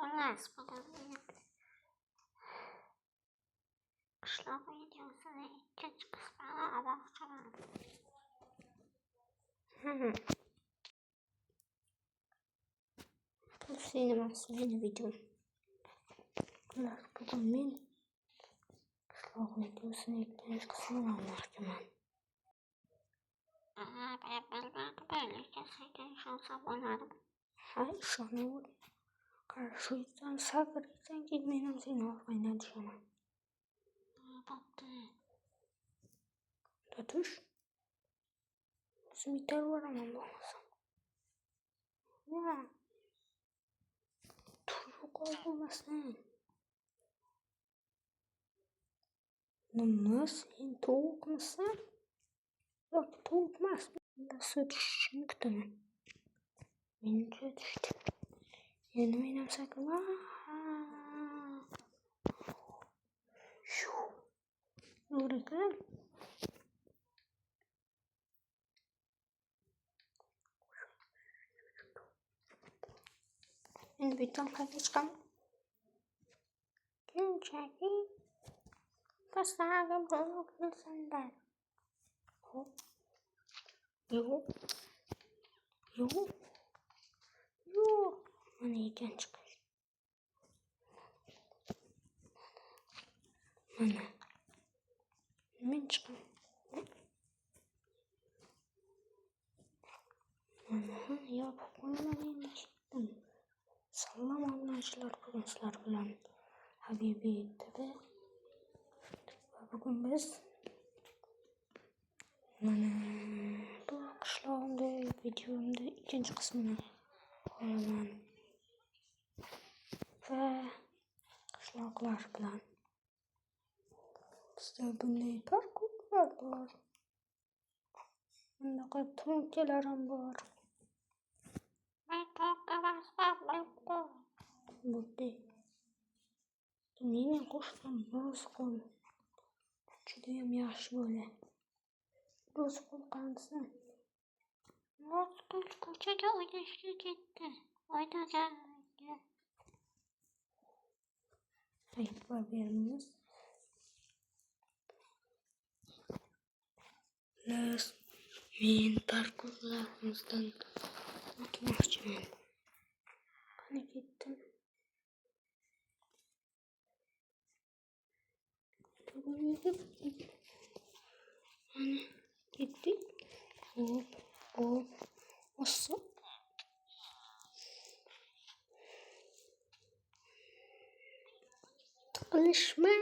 Xullas, bugun qishloq videosini ikkinchi qismini olmoqchiman. Bu meni videom. Xullas, bugun men qishloq videosini ikkinchi qismini olmoqchiman. Men bilmadim, lekin senga ishonsam bo'ladimi? Ha, ishonaver. Qarshi etsan, sabr etsan ki men ham seni orqangdan tushaman. Bo'pti. Tush. O'zim yetaveraman bo'lmasam. Ya. Turib qolmasan. Nima, sen tovuqmisan? Yo'q, tovuq emas. Suv tushishini kutaman. Menimcha tushdi. Endi men ham sakraman. Yo'q. Endi bu yerdan qayerga chiqaman? Shunchaki pasagim bo'lib kelsinlar. Hop. Yo'q. Mana ekan chiqish. Mana. Men chiqaman. Mana yopib qo'yaman endi. Salom obunachilar, bugun sizlar bilan Habibiy TV. Bugun biz mana bu qishlog'imda videomda ikkinchi qismini olaman. Va qishloqlar bilan bizda bunday parkurlar bor. Bunaqa to'nkalar ham bor. Bo'pti. Meni qo'shnim Ro'zg'ul. Judayam yaxshi bola. Ro'zg'ul qansin? Ro'zg'ul ko'chaga o'ynashga ketdi. O'ynaganiga. Aytib beramiz. Men parkurlarimizdan o'tmoqchiman. Qani ketdim. Mana ketdik. Hop. Osso. Tiqilishma.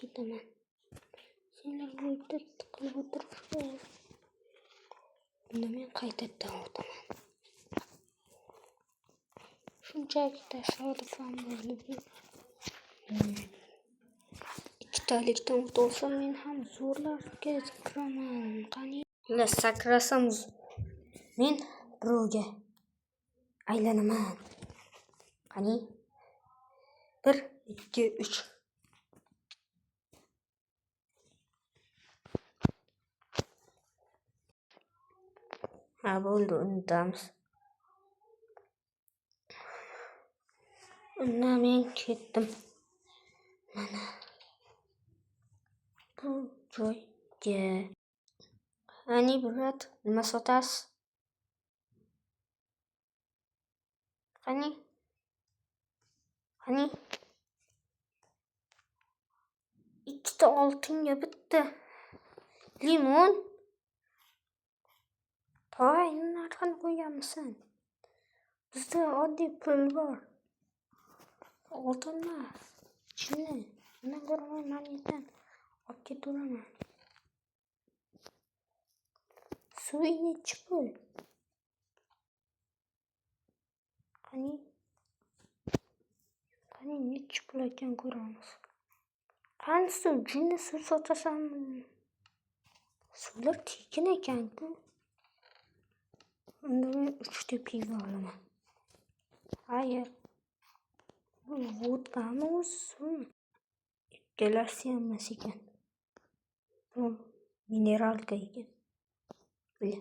Ketaman. Senlar bu yerda tiqilib o'tirishgan. Unda men qaytadan o'taman. Shunchaki tasodifan bo'ldi. Ikkitalikdan o'tolsam men ham zo'rlarga kiraman. Qani? Sakrasam men birovga aylanaman. Qani? 1, 2, 3. Ha, bo'ldi, unutamiz. Unda men ketdim. Mana bu joyga. Qani, brat, nima sotasiz? Qani? Ikkita oltinga bitta limon. To'y narxini qo'yganmisan? Bizda oddiy pul bor. Oltin emas. Chinni. Bundan ko'ra men monetdan olib ketaveraman. Suv nechi pul? Qani nechi pul ekan ko'ramiz. Qani suv, jinni suv sotasanmi? Suvlar tekin ekan-ku. Unda men 3 ta pivo olaman. Hayır. Bu vodkami o'zi suvmi? Ikkalasi ham emas ekan. Bu mineralka ekan. Bil.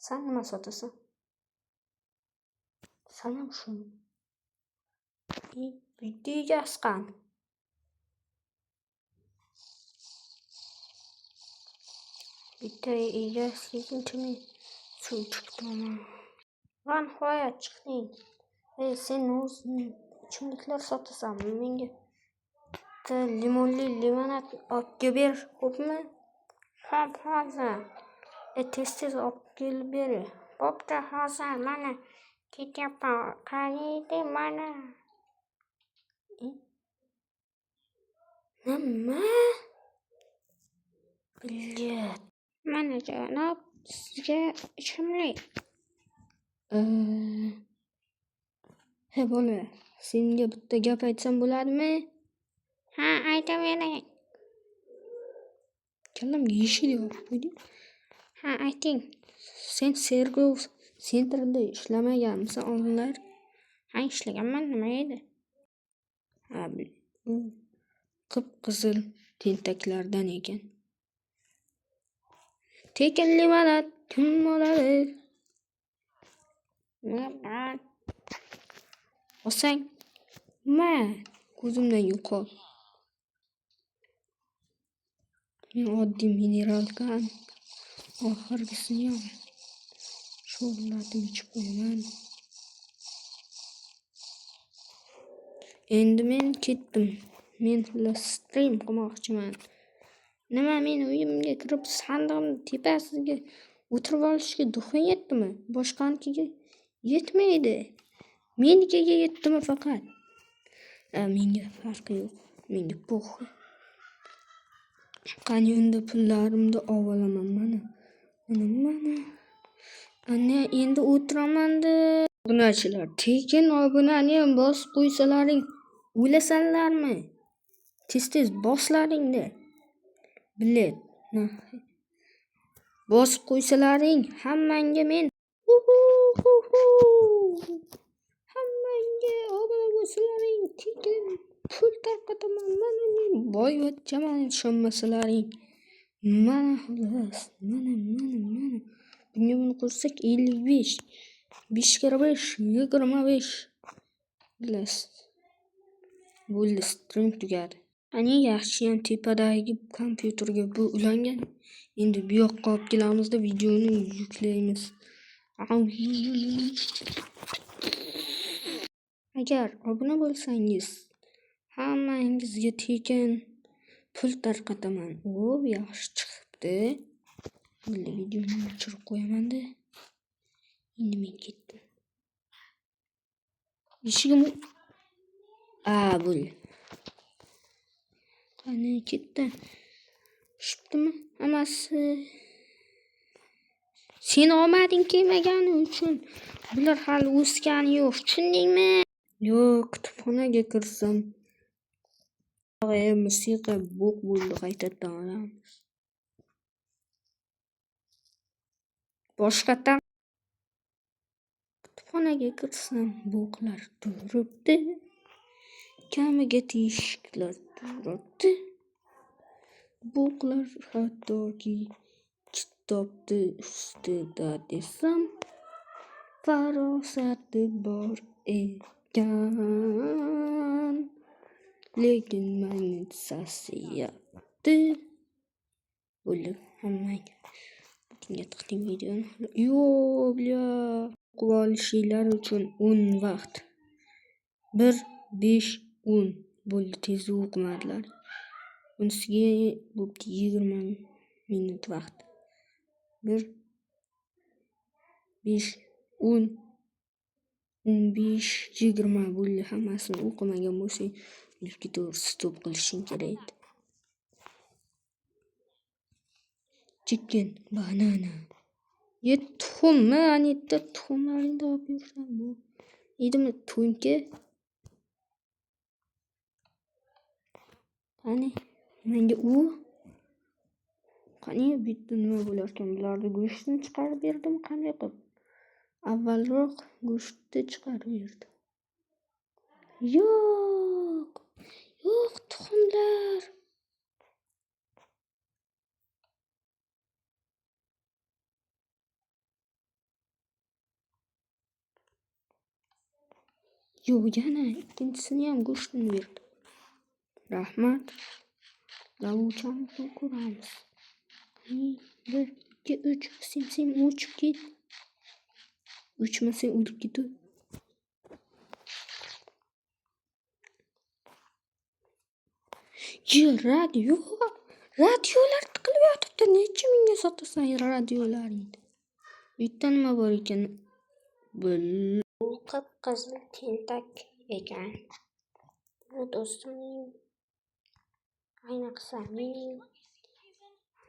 Sen nima sotasan? Sen ham shuni. Bitta egasi qani? Bitta egasi ikkinchi men suv chiqdimi? Va nihoyat chiqding. Sen o'zing ichimliklar sotasanmi? Menga bitta limonli limonad olib ber, xo'pmi? Hozir. Tez olib kelib ber. Bo'pti, hozir mana ketyapman. Qaraydi mana. Nima? Bilet. Mana janob, sizga ichimlik. He bola, senga bitta gap aytsam bo'ladimi? Ha, aytavering. Kallamga yeshil yorib qo'yding. Ha, ayting. Sen Sergov sentrida ishlamaganmisan oldinlar? Ha, ishlaganman, nima edi? Ha, qip-qizil tentaklardan ekan. Tekin limonad kim oladi? Olsang, ko'zimdan yo'qol. Men oddiy mineralkan. Oxirgisini ham sho'rlatib ichib qo'yaman. Endi men ketdim. Men stream qilmoqchiman. Nima, men uyimga kirib sandig'imni tepasiga o'tirib olishga duxing yetdimi? Boshqanikiga yetmaydi. Menikiga yetdimi faqat? Menga farqi yo'q. Menga po'xi. Qani unda pullarimni olaman mana. Ana endi o'tiraman-da. Obunachilar, tekin obunani ham bosib qo'ysalaring o'lasanlarmi? Tez boslaring-da. Bilet. Bosib qo'ysalaring hammangga men. Hammangga obuna bo'lsalaring tekin pul tarqataman. Mana men boyvachchaman ishonmasalaring. Mana xolos. Mana. Bunga buni qo'shsak 55. 5 kira 5 25. Bilasiz. Bo'ldi, stream tugadi. Qani yaxshiyam tepadagi kompyuterga bu ulangan. Endi bu yoqqa olib kelamizda videoni yuklaymiz. Agar obuna bo'lsangiz, hammangizga tekin pul tarqataman. Yaxshi chiqibdi. Bo'ldi, videoni o'chirib qo'yaman-da. Endi men ketdim. Eshigim bo'ldi. Qani ketdi. Tushibdimi hammasi? Sen omading kelmagani uchun bular hali o'sgani yo'q, tushundingmi? Yo'q, kutubxonaga kirsam. Musiqa bo'q bo'ldi, qaytadan olamiz. Boshqatdan kutubxonaga kirsam, bo'qlar turibdi. Kamiga teshiklar turibdi. Bo'qlar hattoki kitobni ustida desam, farosati bor ekan. Lekin magnitsasi yo'qdi. Bo'ldi, hammang. Bunga taqdim videoni. O'qib olishinglar uchun 10 vaqt. 1, 5, 10. Bo'ldi, tez o'qimadilar. Bunisiga bo'pti 20 minut vaqt. 1, 5, 10, 15, 20 bo'ldi. Hammasini o'qimagan bo'lsang, ilk to'g'ri stop qilishing kerak. Chicken, banana. Tuxummi? Anita tuxumlaringni olib yursam bu. Edimi to'nka? Qani, menga qani bitta nima bo'lar ekan? Bularni go'shtini chiqarib berdim, qanday qilib? Avvalroq go'shtni chiqarib berdim. Yo'q, tuxumlar. Yo'q, yana ikkinchisini ham go'shtini berdi. Rahmat. Lavuchamizni ko'ramiz. 1, 2, 3. Sim uchib ket. Uchmasang o'lib ketadi. Radiolar tiqilib yotibdi. Necha mingga sotasan radiolaringni? Bitta nima bor ekan? Bu qip-qizil tentak ekan. Bu do'stimning ayniqsa mening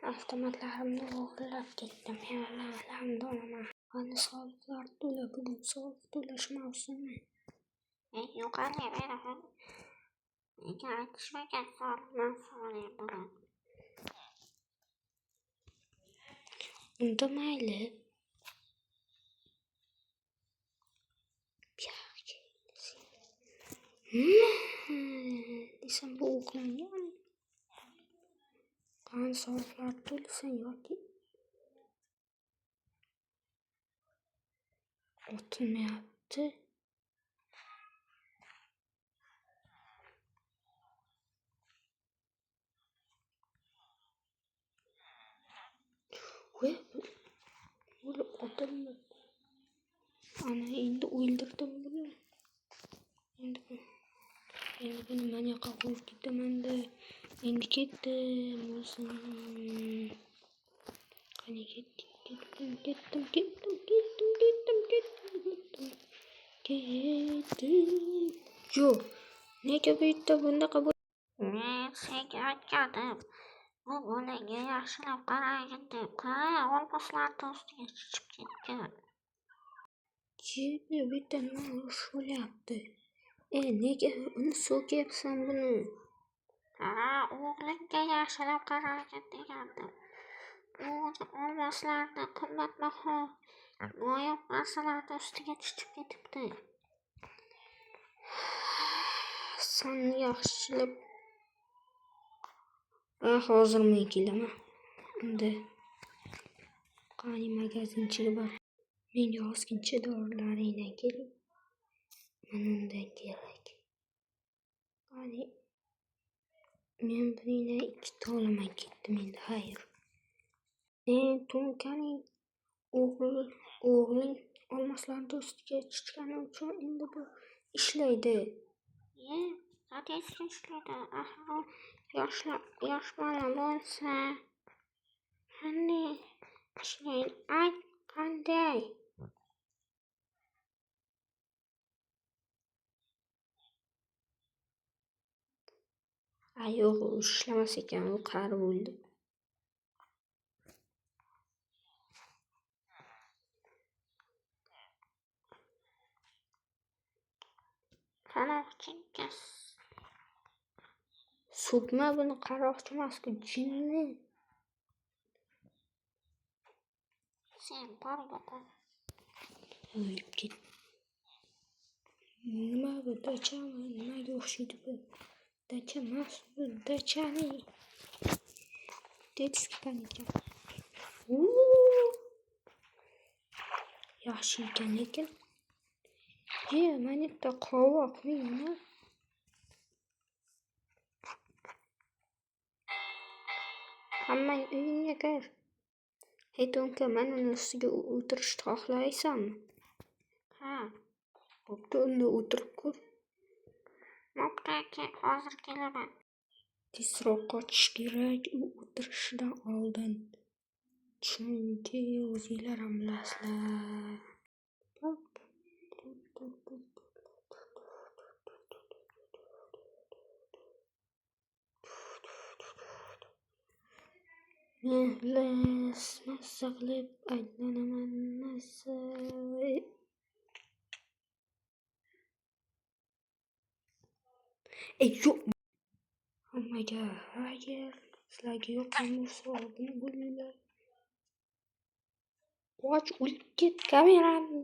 avtomatlarimni o'g'irlab ketdi. Men ularni olaman. Qani soliqlar to'la, bugun soliq to'lash mavsumi. Yo'qolib beraman. Nega aytishmagan soliq mavsumi bo'ladi? Unda mayli. Desam bu o'qlangan. Qani soliqlar to'lasan yoki o'tmayapti. Bo'lib otildi. Ana endi o'ldirdim buni. Endi buni mana yoqqa qo'yib ketaman-da. Endi ketdim o'zim. Qani ketdim. Yo'q. Nega bu yerda bunaqa men senga aytgandim. Bu bolaga yaxshilab qaragin deb. Qara, olmoslarni ustiga chiqib ketgan. Keyin bu yerda nima urush bo'lyapti? Nega uni so'kyapsan buni? Qara, o'g'lingga yaxshilab qaragin degandim. U olmoslarni qimmatbaho noyob narsalarni ustiga chiqib ketibdi. Sen yaxshilab hozir men kelaman. Unda qani magazinchiga bor. Menga ozgincha dorilaringdan keling. Mana undan kerak. Qani men buningdan 2 ta olaman ketdim endi. Xayr. To'nkaning o'g'ling olmoslarni ustiga chiqqani uchun endi bu ishlaydi. Qat'iy ishlaydi. Yosh bola bo'lsa qanday ishlaydi? Ayt, qanday? Yo'q, u ishlamas ekan, u qari bo'ldi. Qaroqchiga so'kma buni, qaroqchi emas-ku, jinni. Sen bor yo'q. O'lib ket. Nima bu, dachami? Nimaga o'xshaydi bu? Dacha emas bu, dachani. Детский ekan. Yaxshi ekan lekin. Mana yerda qovoq nima? Hammang uyingga kir. To'nka, mana uni ustiga o'tirishni xohlaysanmi? Ha. Bo'pti, unda o'tirib ko'r. Bo'pti, hozir kelaman. Tezroq qochish kerak u o'tirishidan oldin. Chunki o'zinglar ham bilasizlar. Mazza qilib aylanaman, mazza. Yo'q. Hammaga xayr. Sizlarga yoqqan bo'lsa obuna bo'linglar. Och o'lib ket kamerani.